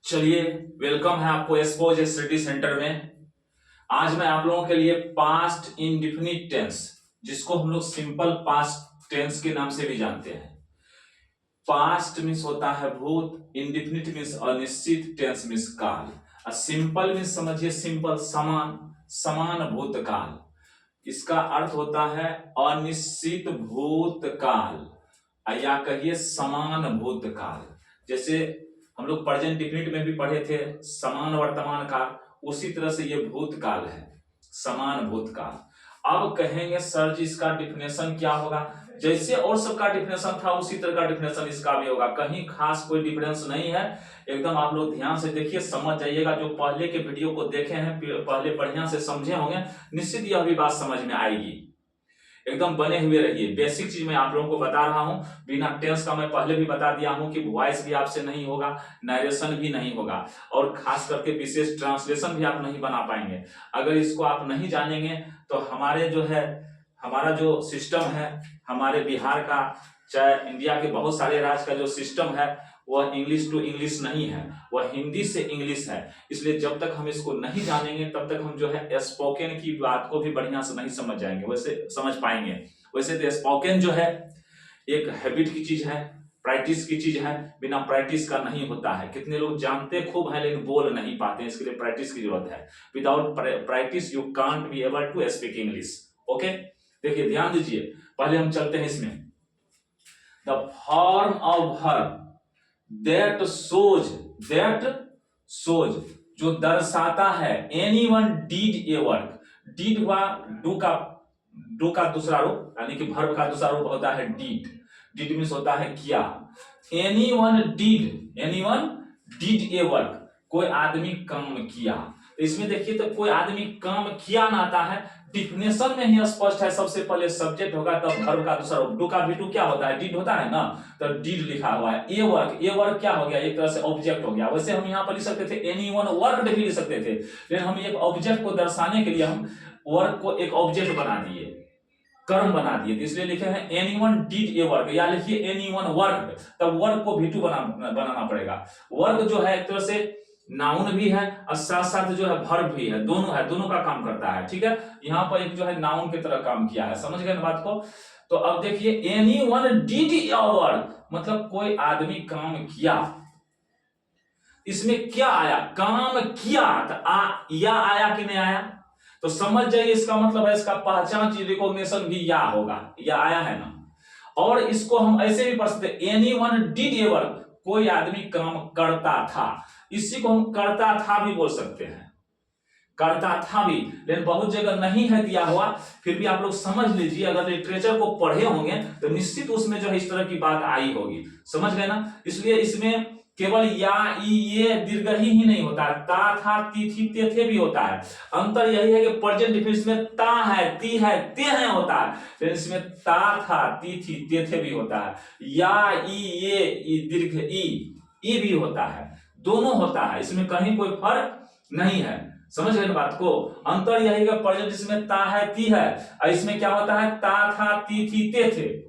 चलिए, वेलकम है आपको एस्पोज स्टडी सेंटर में। आज मैं आप लोगों के लिए पास्ट इंडिफिनिट टेंस, जिसको हम लोग सिंपल पास्ट टेंस के नाम से भी जानते हैं। पास्ट मीन्स होता है भूत, इंडिफिनिट मीन्स अनिश्चित, टेंस मीन्स काल, और सिंपल मीन्स समझिए सिंपल समान, समान भूतकाल। इसका अर्थ होता है अनिश्चित भूतकाल या कहिए समान भूतकाल। जैसे हम लोग प्रेजेंट डिफिनिट में भी पढ़े थे समान वर्तमान काल, उसी तरह से ये भूतकाल है, समान भूतकाल। अब कहेंगे सर जी इसका डिफिनेशन क्या होगा? जैसे और सबका डिफिनेशन था उसी तरह का डिफिनेशन इसका भी होगा, कहीं खास कोई डिफरेंस नहीं है। एकदम आप लोग ध्यान से देखिए, समझ जाइएगा। जो पहले के वीडियो को देखे हैं, पहले बढ़िया से समझे होंगे, निश्चित यह भी बात समझ में आएगी। एकदम बने हुए रहिए। बेसिक चीज मैं आप लोगों को बता रहा हूं, बिना टेंस का मैं पहले भी बता दिया हूं कि वॉइस भी आपसे नहीं होगा, नरेशन भी नहीं होगा, और खास करके विशेष ट्रांसलेशन भी आप नहीं बना पाएंगे। अगर इसको आप नहीं जानेंगे तो हमारा जो सिस्टम है, हमारे बिहार का, चाहे इंडिया के बहुत सारे राज्य का जो सिस्टम है, वह इंग्लिश टू इंग्लिश नहीं है, वह हिंदी से इंग्लिश है। इसलिए जब तक हम इसको नहीं जानेंगे तब तक हम जो है स्पोकन की बात को भी बढ़िया से नहीं समझ जाएंगे, वैसे समझ पाएंगे। वैसे तो स्पोकन जो है एक हैबिट की चीज है, प्रैक्टिस की चीज है, बिना प्रैक्टिस का नहीं होता है। कितने लोग जानते खूब है लेकिन बोल नहीं पाते, इसके लिए प्रैक्टिस की जरूरत है। Without practice you can't be able to speak English. Okay, देखिए ध्यान दीजिए, पहले हम चलते हैं इसमें। The form of verb that shows जो दर्शाता है, anyone did a work, did हुआ डू का दूसरा रूप, यानी कि वर्ब का दूसरा रूप होता है did मीन्स होता है किया। anyone did a work, कोई आदमी काम किया। तो इसमें देखिए, तो कोई आदमी काम किया ना आता है, डिफिनेशन में ही स्पष्ट है। सबसे पहले सब्जेक्ट होगा, तब वर्ब का दूसरा रूप। डू का भी टू क्या होता है? डिड होता है ना, तो डिड लिखा हुआ है। ए वर्क क्या हो गया? एक तरह से ऑब्जेक्ट हो गया। वैसे हम यहाँ पर लिख सकते थे एनीवन वर्कड भी लिख सकते थे, लेकिन हम एक ऑब्जेक्ट को दर्शाने के लिए हम वर्क को एक ऑब्जेक्ट बना दिए, कर्म बना दिए, इसलिए लिखे हैं एनीवन डिड ए वर्क, या लिखिए एनीवन वर्क, तब वर्क को भी टू बनाना पड़ेगा। वर्क जो है एक तरह से नाउन भी है और साथ साथ जो है वर्ब भी है, दोनों का काम करता है। ठीक है, यहाँ पर एक जो है नाउन की तरह काम किया है। समझ गए ना बात को? तो अब देखिए एनीवन डिड ए वर्क, मतलब कोई आदमी काम किया। इसमें क्या आया? काम किया, तो या आया कि नहीं आया? तो समझ जाइए, इसका मतलब है इसका पहचान चीज रिकॉग्निशन भी या होगा, या आया है ना। और इसको हम ऐसे भी पढ़ सकते, एनीवन डिड ए वर्क, कोई आदमी काम करता था। इसी को हम करता था भी बोल सकते हैं, करता था भी, लेकिन बहुत जगह नहीं है दिया हुआ। फिर भी आप लोग समझ लीजिए, अगर लिटरेचर को पढ़े होंगे तो निश्चित उसमें जो है इस तरह की बात आई होगी। समझ गए ना? इसलिए इसमें केवल या ई ये दीर्घ ही नहीं होता है, ता था ती थी ते थे भी होता है। अंतर यही है कि प्रेजेंट डिफिनिट में ता है, ती है, ते है होता है, लेकिन इसमें ता था ती थी ते थे भी होता है। या ई ये दीर्घ ई भी होता है, दोनों होता है, इसमें कहीं कोई फर्क नहीं है। समझ गए बात को? अंतर यही है प्रेजेंट इसमें ता है ती है, और इसमें क्या होता है? ता था ती थी ते थे,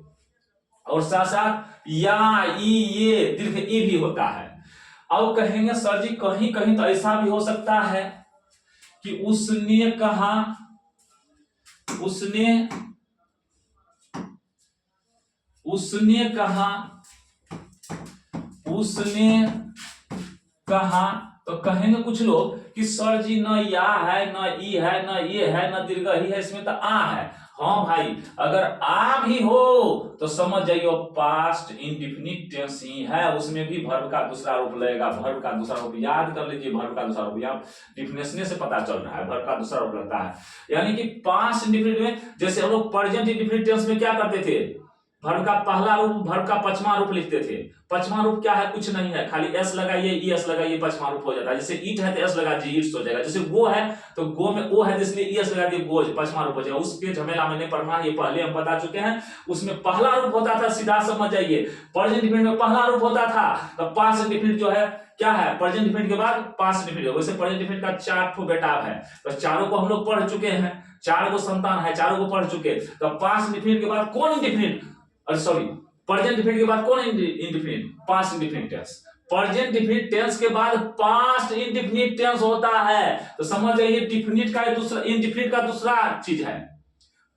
और साथ साथ या ई ये दीर्घ ई भी होता है। अब कहेंगे सर जी कहीं कहीं तो ऐसा भी हो सकता है कि उसने कहा, तो कहेंगे कुछ लोग कि सर जी न या है, न ई है, न ये है, न दीर्घ ही है, इसमें तो आ है। हाँ भाई, अगर आ भी हो तो समझ जाइए पास्ट इंडिफिनिट टेंस ही है, उसमें भी वर्ब का दूसरा रूप लगेगा। वर्ब का दूसरा रूप याद कर लीजिए, वर्ब का दूसरा रूप यहाँ डिफिनेशन से पता चल रहा है, वर्ब का दूसरा रूप लगता है। यानी कि पास्ट इंडिफिनिट में, जैसे हम लोग प्रेजेंट इंडिफिनिट टेंस में क्या करते थे? वर्ब का पहला रूप, वर्ब का पचमा रूप लिखते थे। पचमा रूप क्या है? कुछ नहीं है, खाली एस लगाइए, ई एस लगाइए, पचमा रूप हो जाता है। जैसे ईट है तो एस लगा दीजिए, ईट्स हो जाएगा। जैसे गो है तो गो में ओ है, इसलिए ई एस लगा दिए, गोज, पचमा रूप हो जाएगा। उसके झमेला में नहीं पढ़ना, ये पहले हम बता चुके हैं। उसमें पहला रूप होता था, सीधा समझ जाइए, प्रेजेंट इंडिफिनिट में पहला रूप होता था, तो पास्ट इंडिफिनिट जो है क्या है? प्रेजेंट इंडिफिनिट के बाद पास्ट इंडिफिनिट। वैसे प्रेजेंट इंडिफिनिट का 4 ठो बेटा है, तो चारों को हम लोग पढ़ चुके हैं, 4 को संतान है, चारों को पढ़ चुके। तो पास्ट इंडिफिनिट के बाद कौन इंडिफिनिट, सॉरी, प्रेजेंट इंडिफिनिट के बाद कौन indefinite? Past indefinite tense. Present definite tense के बाद पास्ट इंडिफिनिट टेंस होता है। तो समझ जाइए डिफिनिट का दूसरा, इंडिफिनिट का दूसरा चीज है।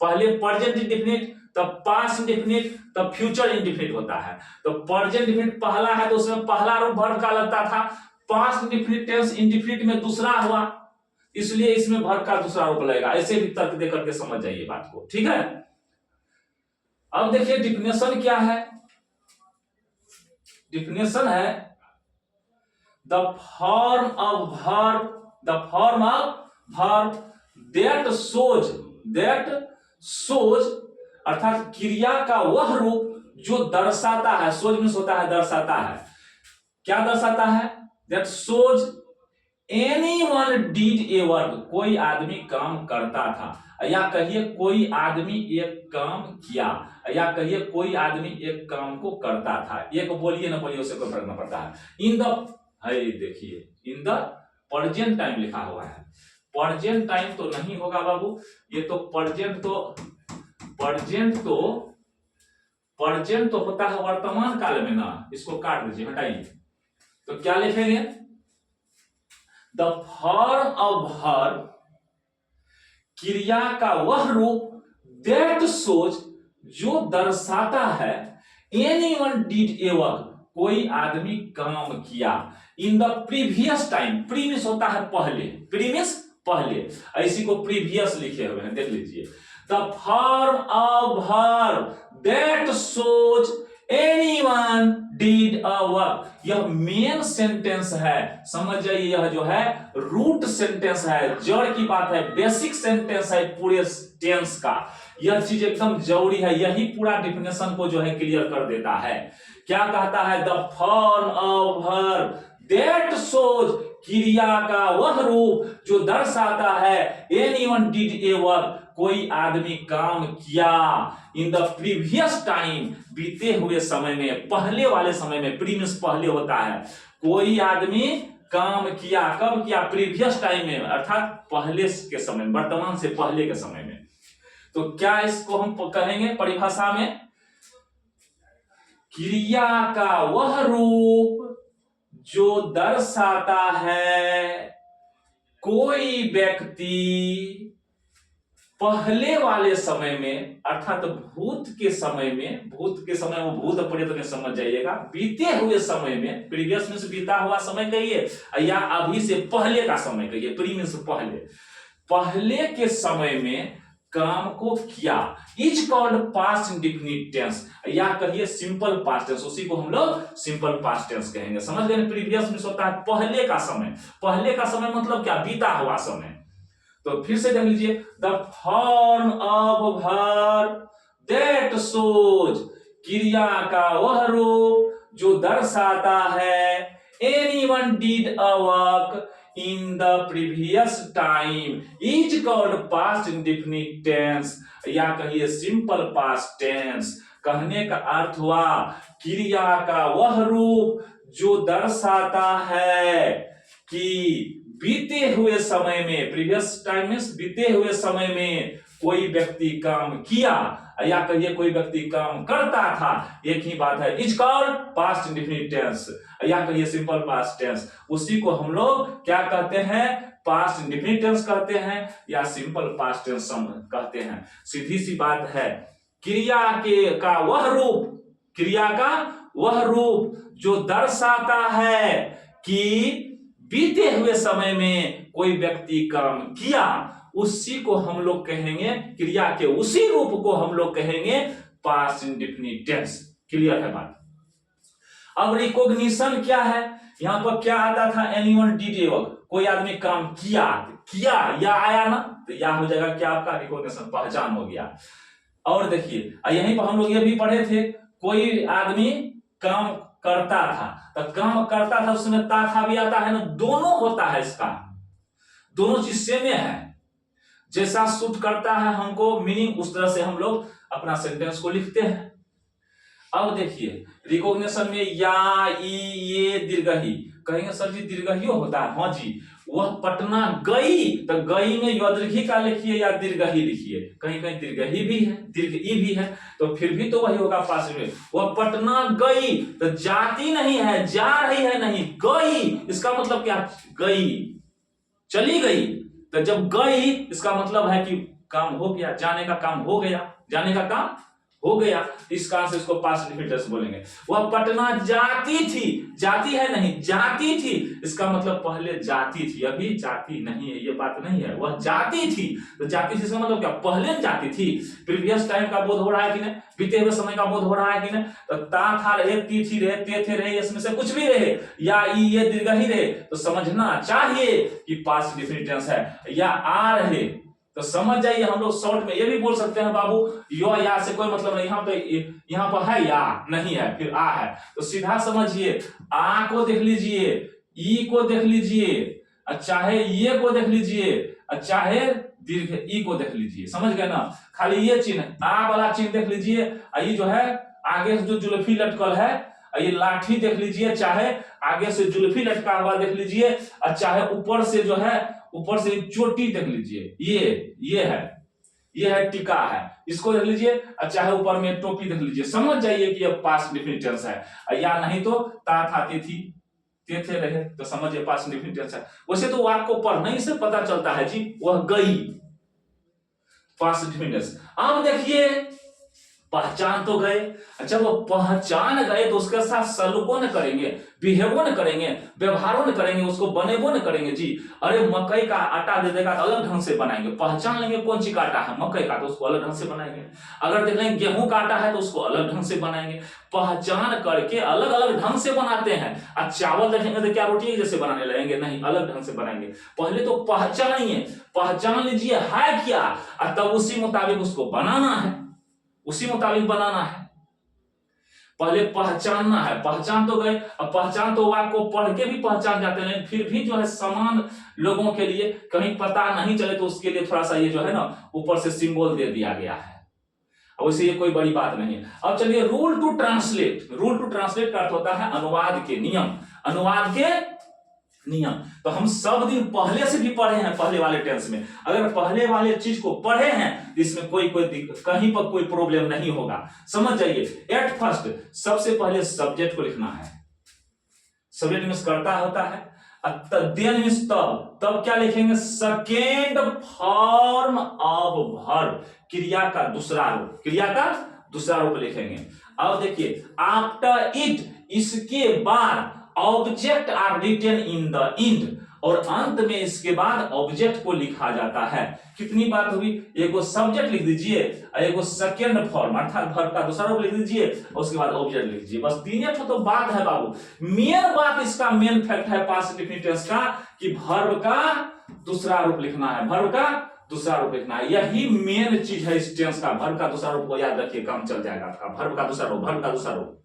पहले प्रेजेंट इंडिफिनिट, तब पास्ट इंडिफिनिट, तब फ्यूचर इंडिफिनिट होता है। तो प्रेजेंट इंडिफिनिट पहला है तो उसमें पहला रूप वर्ब का लगता था। पास्ट इंडिफिनिट टेंस इंडिफिनिट में दूसरा हुआ, इसलिए इसमें वर्ब का दूसरा रूप लगेगा। ऐसे भी तर्क दे करके समझ जाइए बात को, ठीक है। अब देखिए डिफिनेशन क्या है। डिफिनेशन है the form of verb that shows अर्थात क्रिया का वह रूप जो दर्शाता है। सोज मीन्स होता है दर्शाता है। क्या दर्शाता है? That shows anyone did a work, कोई आदमी काम करता था, या कहिए कोई आदमी एक काम किया, या कहिए कोई आदमी एक काम को करता था। एक बोलिए ना बोलिए उससे कोई फर्क न पड़ता है। इन द, देखिए इन द प्रेजेंट टाइम लिखा हुआ है। प्रेजेंट टाइम तो नहीं होगा बाबू, ये तो प्रेजेंट तो होता है वर्तमान काल में ना। इसको काट दीजिए, हटाइए। तो क्या लिखेंगे? द फॉर्म ऑफ वर्ब, क्रिया का वह रूप, दैट सोज जो दर्शाता है, एनीवन डिड ए वर्क, कोई आदमी काम किया, इन द प्रीवियस टाइम। प्रीवियस होता है पहले, प्रीवियस पहले, इसी को प्रीवियस लिखे हुए हैं, देख लीजिए। The form of verb that shows anyone did a work, यह मेन सेंटेंस है। समझ जाइए, यह जो है रूट सेंटेंस है, जड़ की बात है, बेसिक सेंटेंस है पूरे टेंस का। यह चीज एकदम जरूरी है, यही पूरा डिफिनेशन को जो है क्लियर कर देता है। क्या कहता है? The form of verb that shows, क्रिया का वह रूप जो दर्शाता है, एनीवन डिड ए वर्क, कोई आदमी काम किया, इन द प्रीवियस टाइम, बीते हुए समय में, पहले वाले समय में। प्रीवियस पहले होता है। कोई आदमी काम किया, कब किया? प्रीवियस टाइम में, अर्थात पहले के समय, वर्तमान से पहले के समय में। तो क्या इसको हम कहेंगे परिभाषा में? क्रिया का वह रूप जो दर्शाता है, कोई व्यक्ति पहले वाले समय में, अर्थात भूत के समय में, भूत वो भूत पर्यंत में समझ जाइएगा, बीते हुए समय में, प्रीवियस में से बीता हुआ समय कहिए, या अभी से पहले का समय कहिए, प्रीवियस पहले के समय में काम को किया, is called past indefinite tense, या कहिए सिंपल पास्ट टेंस। उसी को हम लोग सिंपल पास्ट टेंस कहेंगे। समझ गए? प्रीवियस में होता है पहले का समय। पहले का समय मतलब क्या? बीता हुआ समय। तो फिर से देख लीजिए, the form of verb that shows, क्रिया का वह रूप जो दर्शाता है, anyone did a work in the previous time is called past indefinite tense, या कहिए सिंपल पास्ट टेंस। कहने का अर्थ हुआ क्रिया का वह रूप जो दर्शाता है कि बीते हुए समय में, प्रीवियस टाइम में बीते हुए समय में कोई व्यक्ति काम किया, या कहिए कोई व्यक्ति काम करता था, एक ही बात है। Is called past indefinite tense, या कहिए सिंपल पास्ट टेंस। उसी को हम लोग क्या कहते हैं? पास्ट इंडिफिनिट टेंस कहते हैं, या सिंपल पास्ट टेंस कहते हैं। सीधी सी बात है। क्रिया का वह रूप जो दर्शाता है कि बीते हुए समय में कोई व्यक्ति काम किया, उसी को हम लोग कहेंगे, क्रिया के उसी रूप को हम लोग कहेंगे पास्ट इंडिफिनिट टेंस। क्लियर है बात? अब रिकॉग्निशन क्या है? यहां पर क्या आता था? एनीवन डिड ए वर्क, कोई आदमी काम किया, या आया ना, तो या हो जाएगा क्या आपका? रिकॉग्निशन, पहचान हो गया। और देखिए यहीं पर हम लोग ये भी पढ़े थे, कोई आदमी काम करता था, तो काम करता था उसमें था भी आता है ना, दोनों होता है। इसका दोनों चीज सेम है, जैसा सूट करता है हमको मीनिंग, उस तरह से हम लोग अपना सेंटेंस को लिखते हैं। अब देखिए रिकॉग्निशन में या, ई, ये, दीर्घ ही, कहेंगे सर जी दीर्घइयो होता है। हाँ जी, वह पटना गई तो गई में यदीर्घी का लिखिए या दीर्घही लिखिए, कहीं कहीं दीर्घही भी है, दीर्घ ई भी है, तो फिर भी तो वही होगा पास में। वह पटना गई तो जाती नहीं है, जा रही है नहीं, गई इसका मतलब क्या, गई चली गई। तो जब गई इसका मतलब है कि काम हो गया, जाने का काम हो गया, जाने का काम हो गया, इस कारण से इसको पास्ट इंडेफिनिट टेंस बोलेंगे। वह पटना जाती थी, जाती है नहीं, जाती थी, इसका मतलब पहले जाती थी, अभी जाती नहीं है, ये बात नहीं है, वह जाती थी। तो जाती थी इसका मतलब क्या, पहले जाती थी। प्रीवियस टाइम का बोध हो रहा है कि नहीं, बीते हुए समय का बोध हो रहा है कि नहीं। तो ता था रहे, ती थी रहे, ते थे रहे, इसमें से कुछ भी रहे, या ये दीर्घही रहे, तो समझना चाहिए कि पास्ट इंडेफिनिट टेंस है। या आ रहे तो समझ जाइए, हम लोग शॉर्ट में ये भी बोल सकते हैं बाबू, यो या से कोई मतलब नहीं, यहाँ पर है या नहीं है, फिर आ है, तो सीधा समझिए, आ को देख लीजिए, ई को देख लीजिए, चाहे ये को देख लीजिए, चाहे दीर्घ ई को देख लीजिए, समझ गए ना। खाली ये चिन्ह आ वाला चिन्ह देख लीजिए, ये जो है आगे से जो जुल्फी लटकल है, ये लाठी देख लीजिए, चाहे आगे से जुल्फी लटका हुआ देख लीजिए, और चाहे ऊपर से जो है, ऊपर से चोटी देख लीजिए, ये है टीका है, इसको देख लीजिए, और चाहे ऊपर में टोपी देख लीजिए, समझ जाइए कि यह पास्ट इंडेफिनिट टेंस है। या नहीं तो ता थाती थी, ते थे रहे, तो समझिए पास्ट इंडेफिनिट टेंस है। वैसे तो आपको पढ़ने से पता चलता है जी, वह गई, पास्ट इंडेफिनिट टेंस। अब देखिए पहचान तो गए, जब वो पहचान गए तो उसके साथ सलूको न करेंगे, बिहेवो न करेंगे, व्यवहारों न करेंगे, उसको बनेबो न करेंगे जी। अरे मकई का आटा दे देगा तो अलग ढंग से बनाएंगे, पहचान लेंगे कौन सी का आटा है, मकई का, तो उसको अलग ढंग से बनाएंगे। अगर देख लेंगे गेहूं का आटा है तो उसको अलग ढंग से बनाएंगे, पहचान करके अलग अलग ढंग से बनाते हैं। अब चावल देखेंगे तो क्या रोटी जैसे बनाने लगेंगे, नहीं, अलग ढंग से बनाएंगे। पहले तो पहचानिए, पहचान लीजिए है क्या, और तब उसी मुताबिक उसको बनाना है, उसी मुताबिक बनाना है। पहले पहचानना है, पहचान तो गए, अब पहचान तो आपको पढ़ के भी पहचान जाते हैं, लेकिन फिर भी जो है समान लोगों के लिए कहीं पता नहीं चले तो उसके लिए थोड़ा सा ये जो है ना ऊपर से सिंबल दे दिया गया है। अब वैसे ये कोई बड़ी बात नहीं है। अब चलिए rule to translate, rule to translate का अर्थ होता है अनुवाद के नियम, अनुवाद के नियम। तो हम सब दिन पहले से भी पढ़े हैं, पहले वाले टेंस में, अगर पहले वाले चीज को पढ़े हैं तो इसमें कोई दिक्कत, कहीं पर कोई प्रॉब्लम नहीं होगा, समझ जाइए। एट फर्स्ट सबसे पहले सब्जेक्ट को लिखना है, सब्जेक्ट मींस कर्ता होता है, देन मींस तब क्या लिखेंगे, सेकेंड फॉर्म ऑफ वर्ब, क्रिया का दूसरा रूप, क्रिया का दूसरा रूप लिखेंगे। अब देखिए आफ्टर इट, इसके बाद, object are written in the end, और अंत में इसके बाद ऑब्जेक्ट को लिखा जाता है। कितनी बात हुई, एगो सब्जेक्ट लिख दीजिए, एगो सेकेंड फॉर्म अर्थात वर्ब का दूसरा रूप लिख दीजिए, और उसके बाद ऑब्जेक्ट लिख दीजिए, बस तीन तो बात है बाबू। मेन बात इसका मेन फैक्ट है पास्ट इंडेफिनिट टेंस का कि वर्ब का दूसरा रूप लिखना है, वर्ब का दूसरा रूप लिखना है, यही मेन चीज है इस टेंस का। वर्ब का दूसरा रूप को याद रखिए, काम चल जाएगा आपका। वर्ब का दूसरा रूप, वर्ब का दूसरा रूप,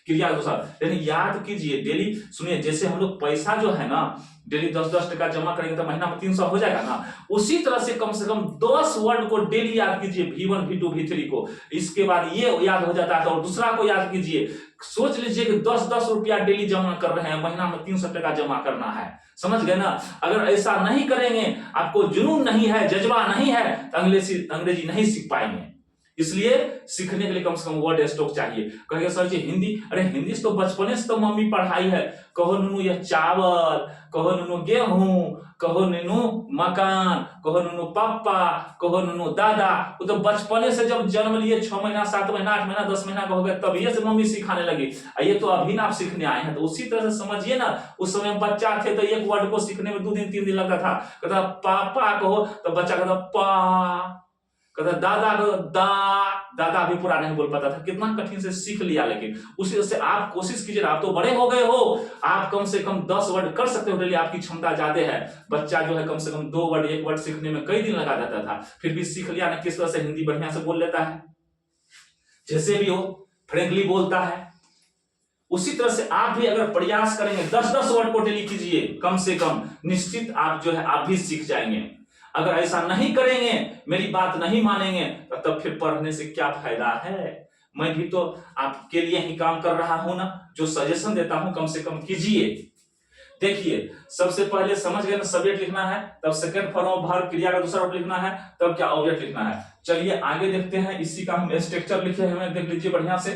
क्रिया का दूसरा, लेकिन याद कीजिए डेली। सुनिए, जैसे हम लोग पैसा जो है ना डेली 10-10 टका जमा करेंगे तो महीना में 300 हो जाएगा ना, उसी तरह से कम 10 वर्ड को डेली याद कीजिए, V1 V2 V3 को, इसके बाद ये याद हो जाता है, और दूसरा को याद कीजिए। सोच लीजिए कि 10-10 रुपया डेली जमा कर रहे हैं, महीना में 300 टका जमा करना है, समझ गए ना। अगर ऐसा नहीं करेंगे, आपको जुनून नहीं है, जज्बा नहीं है, तो अंग्रेजी नहीं सीख पाएंगे। इसलिए सीखने के लिए कम से कम वर्ड स्टॉक चाहिए। कहेंगे सर जी हिंदी, अरे हिंदी से तो बचपने से तो मम्मी पढ़ाई है, कहो नुनू यह चावल, कहो नुनू गेहूं, कहो नुनू मकान, कहो नुनू पापा, कहो नुनू दादा, वो तो बचपने से जब जन्म लिए 6 महीना 7 महीना 8 महीना 10 महीना का हो गया तभी से मम्मी सिखाने लगी, ये तो अभी ना आप सीखने आए हैं। तो उसी तरह से समझिए ना, उस समय बच्चा थे तो एक वर्ड को सीखने में 2 दिन 3 दिन लगता था। कहता पापा कहो तो बच्चा कहता पा, कहता दादा को दादा भी पूरा नहीं बोल पाता था, कितना कठिन से सीख लिया। लेकिन उसी से आप कोशिश कीजिए, आप तो बड़े हो गए हो, आप कम से कम 10 वर्ड कर सकते हो डेली, आपकी क्षमता ज्यादा है। बच्चा जो है कम से कम 2 वर्ड 1 वर्ड सीखने में कई दिन लगा जाता था, फिर भी सीख लिया ना, किस तरह से हिंदी बढ़िया से बोल लेता है, जैसे भी हो फ्रेंकली बोलता है। उसी तरह से आप भी अगर प्रयास करेंगे 10-10 वर्ड को डेली कीजिए कम से कम, निश्चित आप जो है आप भी सीख जाएंगे। अगर ऐसा नहीं करेंगे, मेरी बात नहीं मानेंगे, तब फिर पढ़ने से क्या फायदा है। मैं भी तो आपके लिए ही काम कर रहा हूं ना, जो सजेशन देता हूं कम से कम कीजिए। देखिए सबसे पहले समझ गए ना, सब्जेक्ट लिखना है, तब सेकंड फॉर्म ऑफ वर्ब क्रिया का दूसरा रूप लिखना है, तब क्या ऑब्जेक्ट लिखना है। चलिए आगे देखते हैं, इसी का हम स्ट्रक्चर लिखे हैं, देख लीजिए बढ़िया से।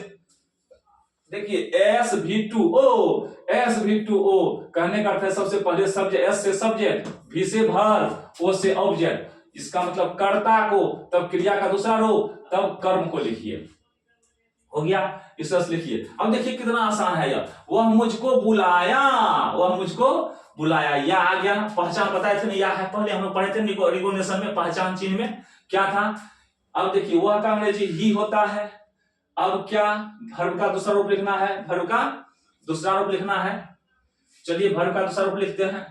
देखिए SV2O, SV2O कहने का अर्थ है सबसे पहले सब्जेक्ट, S से सब्जेक्ट, V से वर्ब, O से ऑब्जेक्ट, इसका मतलब कर्ता को, तब क्रिया का दूसरा रूप, तब कर्म को लिखिए। हो गया, इस तरह से लिखिए। अब देखिए कितना आसान है यह, वह मुझको बुलाया, वह मुझको बुलाया, या आ गया। पहचान बताए थे ना, या है, पहले हम लोग पढ़े थे रिकॉग्निशन में, पहचान चिन्ह में क्या था। अब देखिए वह का अंग्रेजी ही होता है। अब क्या वर्ब का दूसरा रूप लिखना है, वर्ब का दूसरा रूप लिखना है। चलिए वर्ब का दूसरा रूप लिखते हैं।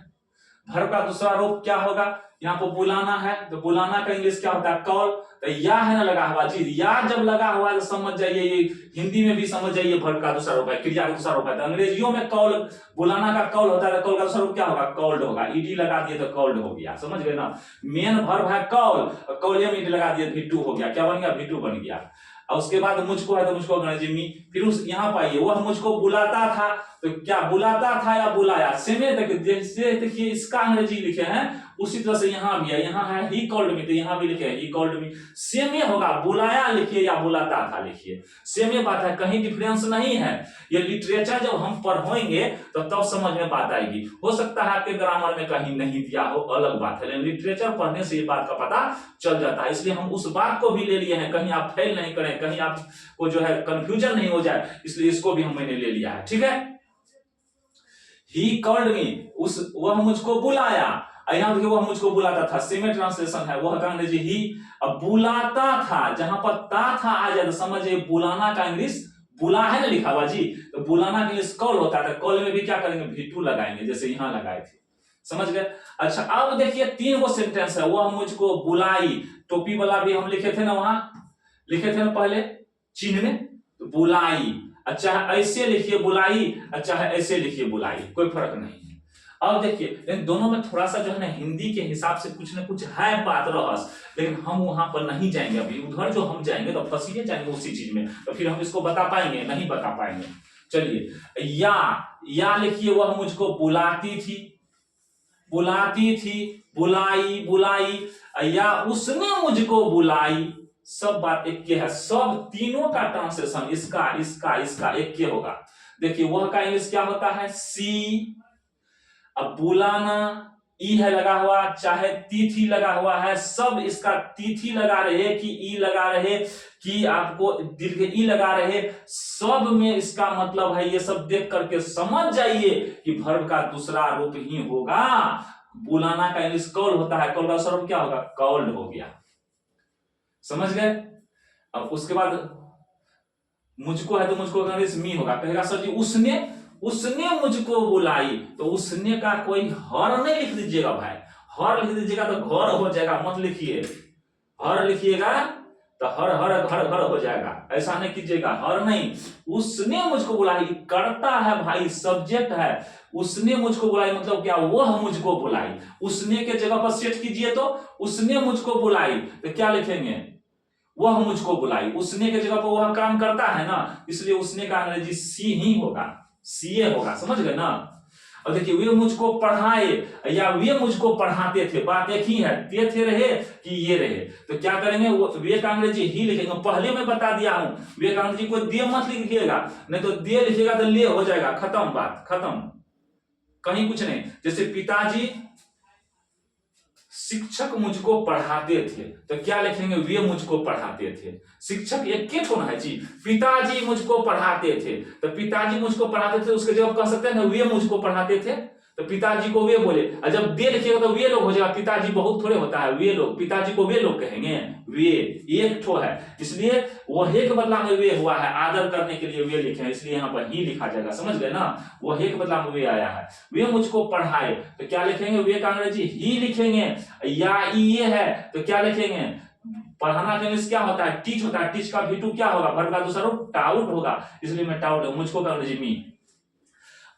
वर्ब का दूसरा रूप क्या होगा, यहाँ पर बुलाना है, तो बुलाना का इंग्लिश क्या होता है, कॉल। तो या है ना लगा हुआ जी, या जब लगा हुआ है तो समझ जाइए, ये हिंदी में भी समझ जाइए वर्ब का दूसरा रूप है, क्रिया का दूसरा रूप है। तो अंग्रेजियों में कॉल, बुलाना का कॉल होता है, कॉल का दूसरा रूप क्या होगा, कॉल्ड होगा। ईडी लगा दिए तो कॉल्ड हो गया, समझ गए ना। मेन वर्ब है कॉल, कॉल में ईडी लगा दिए V2 हो गया, क्या बन गया, V2 बन गया। और उसके बाद मुझको है तो मुझको अंग्रेजी मी, फिर उस यहाँ पाइए वह मुझको बुलाता था, तो क्या बुलाता था या बुलाया, सेम जैसे देखिए इसका अंग्रेजी लिखे हैं उसी तरह से यहाँ भी है, यहाँ है ही कॉल्ड मी, तो यहाँ भी लिखे ही कॉल्ड मी, सेम ही होगा, बुलाया लिखिए या बुलाता था लिखिए, सेम ही बात है, कहीं डिफरेंस नहीं है। ये लिटरेचर जब हम पढ़ेंगे तो तब समझ में बात आएगी। हो सकता है आपके ग्रामर में कहीं नहीं दिया हो, अलग बात है, लेकिन लिटरेचर पढ़ने से ये बात का पता चल जाता है। इसलिए हम उस बात को भी ले लिए हैं, कहीं आप फेल नहीं करें, कहीं आपको जो है कंफ्यूजन नहीं हो जाए, इसलिए इसको भी हमने ले लिया है, ठीक है। ही कॉल्ड मी, उस वह मुझको बुलाया, यहाँ देखिए वह मुझको बुलाता था, सेम ट्रांसलेशन है, वह का अंग्रेजी ही। अब बुलाता था, जहां पर ता था आ जाए तो समझिए बुलाना का इंग्लिश बुला है ना लिखा हुआ जी, तो बुलाना के इंग्लिश कॉल होता है, कॉल में भी क्या करेंगे, V2 लगाएंगे, जैसे यहाँ लगाए थे, समझ गए। अच्छा अब देखिए 3 गो सेंटेंस है, वह मुझको बुलाई, टोपी वाला भी हम लिखे थे ना, वहां लिखे थे ना पहले चिन्ह में, तो बुलाई, अच्छा ऐसे लिखिए बुलाई, अच्छा है ऐसे लिखिए बुलाई, कोई फर्क नहीं है। अब देखिए इन दोनों में थोड़ा सा जो है ना हिंदी के हिसाब से कुछ ना कुछ है बात रहस, लेकिन हम वहां पर नहीं जाएंगे अभी, उधर जो हम जाएंगे तो फंसिए जाएंगे उसी चीज में, तो फिर हम इसको बता पाएंगे, नहीं बता पाएंगे। चलिए या लिखिए, वह मुझको बुलाती थी, बुलाती थी, बुलाई, बुलाई, या उसने मुझको बुलाई, सब बात एक के है, सब तीनों का ट्रांसलेशन इसका इसका इसका एक के होगा। देखिए वह का इंग्लिश क्या होता है, सी। अब बुलाना ई है लगा हुआ, चाहे तिथि लगा हुआ है, सब इसका तिथि लगा रहे कि ई लगा रहे कि आपको दिल के ई लगा रहे, सब में इसका मतलब है, ये सब देख करके समझ जाइए कि वर्ब का दूसरा रूप ही होगा। बुलाना का इंग्लिश कॉल होता है, कॉल का दूसरा रूप क्या होगा, कॉल्ड हो गया, समझ गए। अब उसके बाद मुझको है तो मुझको इंग्लिश मी होगा, कहेगा सर जी उसने मुझको बुलाई, तो उसने का कोई हर नहीं लिख दीजिएगा भाई, हर लिख दीजिएगा तो घर हो जाएगा, मत लिखिए, हर लिखिएगा तो हर हर घर घर हो जाएगा, ऐसा नहीं कीजिएगा, हर नहीं, उसने मुझको बुलाई, करता है भाई, सब्जेक्ट है, उसने मुझको बुलाई मतलब क्या, वह मुझको बुलाई, उसने के जगह पर सेट कीजिए तो उसने मुझको बुलाई, तो क्या लिखेंगे, वह मुझको बुलाई, उसने के जगह पर वह काम करता है ना, इसलिए उसने का अंग्रेजी सी ही होगा, सीए होगा, समझ गए ना। और देखिए वे मुझको पढ़ाए या वे मुझको पढ़ाते थे, बात एक ही है, ते थे रहे कि ये रहे, तो क्या करेंगे, वो वे का अंग्रेजी ही लिखेंगे, पहले मैं बता दिया हूं, वे का अंग्रेजी कोई दे मत लिखिएगा, नहीं तो दे लिखिएगा तो ले हो जाएगा, खत्म बात, खत्म, कहीं कुछ नहीं। जैसे पिताजी शिक्षक मुझको पढ़ाते थे, तो क्या लिखेंगे, वे मुझको पढ़ाते थे, शिक्षक एक के कौन है जी, पिताजी मुझको पढ़ाते थे, तो पिताजी मुझको पढ़ाते थे, उसके जवाब कह सकते हैं ना, वे मुझको पढ़ाते थे, तो पिताजी को वे बोले, और जब दे लिखिएगा तो वे लोग हो जाएगा, पिताजी बहुत थोड़े होता है, वे लोग, पिताजी को वे लोग कहेंगे, वे एक ठो है, इसलिए वह एक बदला में वे हुआ है, आदर करने के लिए वे लिखे, इसलिए यहाँ पर ही लिखा जाएगा, समझ गए ना, वह एक बदला में वे आया है, वे मुझको पढ़ाए, तो क्या लिखेंगे, वे का अंग्रेजी ही लिखेंगे, या ये है तो क्या लिखेंगे, पढ़ाना के इंग्लिश क्या होता है, टीच होता है, टीच का V2 क्या होगा, वर्ब का दूसरा रूप टाउट होगा, इसलिए मैं टाउट, मुझको का अंग्रेजी मी।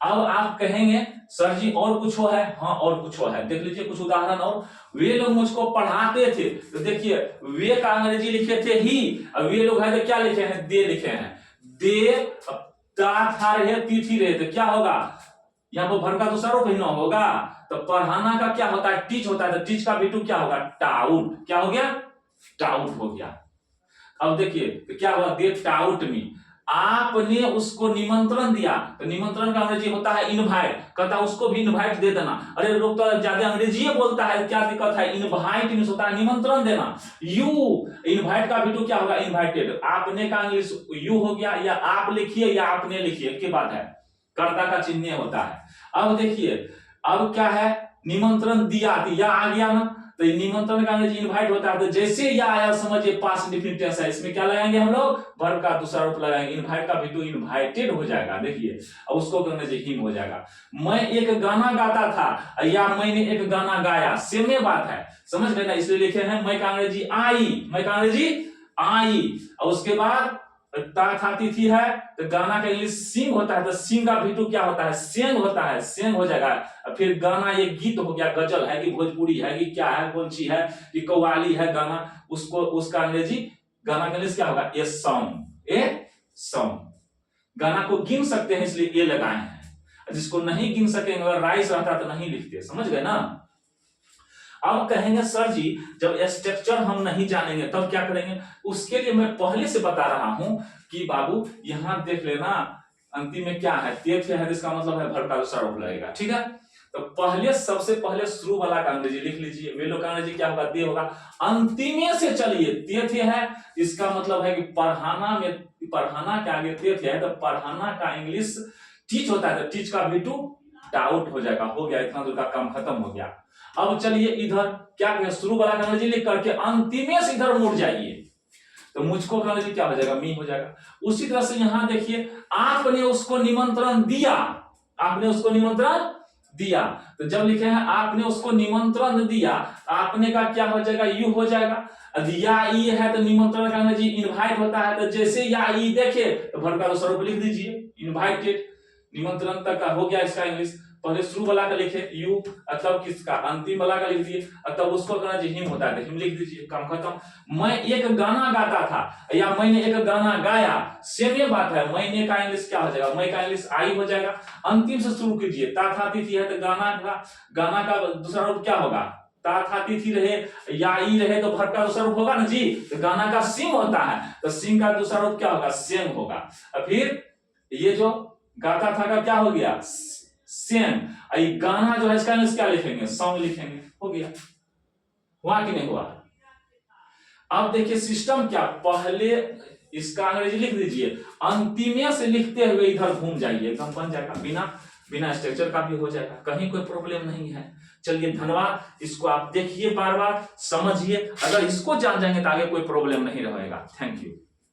अब आप कहेंगे सर जी और कुछ है, हाँ और कुछ है, देख लीजिए कुछ उदाहरण, और वे लोग मुझको पढ़ाते थे, तो देखिए वे का अंग्रेजी लिखे थे ही, अब वे लोग है तो क्या लिखे हैं, दे लिखे हैं, दे ता था रहे तिथि रहे, तो क्या होगा, यहाँ पर भर का दूसरा रूप ही ना होगा, तो पढ़ाना का क्या होता है, टीच होता है, तो टीच का V2 क्या होगा, टाउट। क्या हो गया, टाउट हो गया। अब देखिए तो क्या हुआ, दे टाउट मी, आपने उसको निमंत्रण दिया, तो निमंत्रण का अंग्रेजी होता है इनवाइट, कहता है उसको भी इनवाइट दे देना। अरे लोग तो ज्यादा अंग्रेजी बोलता है, क्या दिक्कत है, इनवाइट मींस होता है निमंत्रण देना। यू, इनवाइट का V2 क्या होगा, इनवाइटेड। आपने का इंग्लिश यू हो गया, या आप लिखिए या आपने लिखिए, की बात है, कर्ता का चिन्ह होता है। अब देखिए अब क्या है, निमंत्रण दिया, या आ गया ना, तो निमंत्रण का अंग्रेजी इनवाइट होता है, तो जैसे या आया समझिए पास्ट इंडेफिनिट टेंस है, इसमें क्या लगाएंगे हम लोग, वर्ब का दूसरा रूप लगाएंगे, इनवाइट का V2 इनवाइटेड हो जाएगा। देखिए अब उसको अंग्रेजी हिम हो जाएगा। मैं एक गाना गाता था, या मैंने एक गाना गाया, सेम बात है, समझ गए ना, इसलिए लिखे हैं मैं का अंग्रेजी आई, मैं का अंग्रेजी आई। और उसके बाद ता खाती थी है, तो गाना का इंग्लिश सिंग होता है, तो सिंग का V2 क्या होता है, सेंग होता है, सेंग हो जाएगा। फिर गाना ये गीत हो गया, गजल है कि भोजपुरी है कि क्या है, कौन सी है कि कव्वाली है गाना, उसको उसका अंग्रेजी गाना का इंग्लिश क्या होगा, ए सॉन्ग, ए सॉन्ग। गाना को गिन सकते हैं इसलिए ये लगाए हैं, जिसको नहीं गिन सकेंगे, अगर राइस रहता तो नहीं लिखते, समझ गए ना। अब कहेंगे सर जी जब स्ट्रक्चर हम नहीं जानेंगे तब क्या करेंगे, उसके लिए मैं पहले से बता रहा हूं कि बाबू यहां देख लेना, अंतिम में क्या है, तेज है, इसका मतलब है भर का दूसरा रूप लगेगा, ठीक है। तो पहले सबसे पहले शुरू वाला का अंग्रेजी लिख लीजिए, वेलो का अंग्रेजी क्या होगा, दे होगा। अंतिमे से चलिए, तेथ है, इसका मतलब है कि पढ़ाना में, पढ़ाना के आगे तेथ है, तो पढ़ाना का इंग्लिश टीच होता है, तो टीच का V2 टाउट हो जाएगा। हो गया, इतना दूर का काम खत्म हो गया। अब चलिए इधर क्या करें, शुरू वाला का अंग्रेजी लिख करके अंतिमे से इधर मुड़ जाइए, तो मुझको का अंग्रेजी क्या हो जाएगा, मी हो जाएगा। उसी तरह से यहां देखिए, आपने उसको निमंत्रण दिया, आपने उसको निमंत्रण दिया, तो जब लिखे हैं आपने उसको निमंत्रण दिया, आपने का क्या हो जाएगा, यू हो जाएगा। या ई है तो निमंत्रण का अंग्रेजी इनवाइट होता है, तो जैसे या ई देखे तो भर का दूसरा रूप लिख दीजिए, इनवाइटेड। निमंत्रण तक का हो गया इसका इंग्लिश। पहले शुरू वाला का लिखे यू, तब किसका अंतिम वाला का लिख दिए, तब उसको अंग्रेजी हिम होता है, हिम लिख दीजिए, काम खत्म। मैं एक गाना गाता था, या मैंने एक गाना गाया, सेम ये बात है, मैंने का इंग्लिश क्या हो जाएगा, मैं का इंग्लिश आई हो जाएगा। अंतिम से शुरू कीजिए, ता था ती थी है, तो गाना का दूसरा रूप क्या होगा, ता था ती थी रहे या ई रहे तो भर का दूसरा रूप होगा ना जी, तो गाना का सिंग होता है, तो सिंग का दूसरा रूप क्या होगा, सेंग होगा। फिर ये जो गाता था का क्या हो गया, सेंग। गाना जो है इसका इंग्लिश क्या लिखेंगे, सॉन्ग लिखेंगे, हो गया। हुआ कि नहीं हुआ। अब देखिए सिस्टम क्या, पहले इसका अंग्रेजी लिख दीजिए, अंतिमे से लिखते हुए इधर घूम जाइए, एकदम बन जाएगा, बिना स्ट्रक्चर का भी हो जाएगा, कहीं कोई प्रॉब्लम नहीं है। चलिए धन्यवाद, इसको आप देखिए, बार बार समझिए, अगर इसको जान जाएंगे तो आगे कोई प्रॉब्लम नहीं रहेगा। Thank you.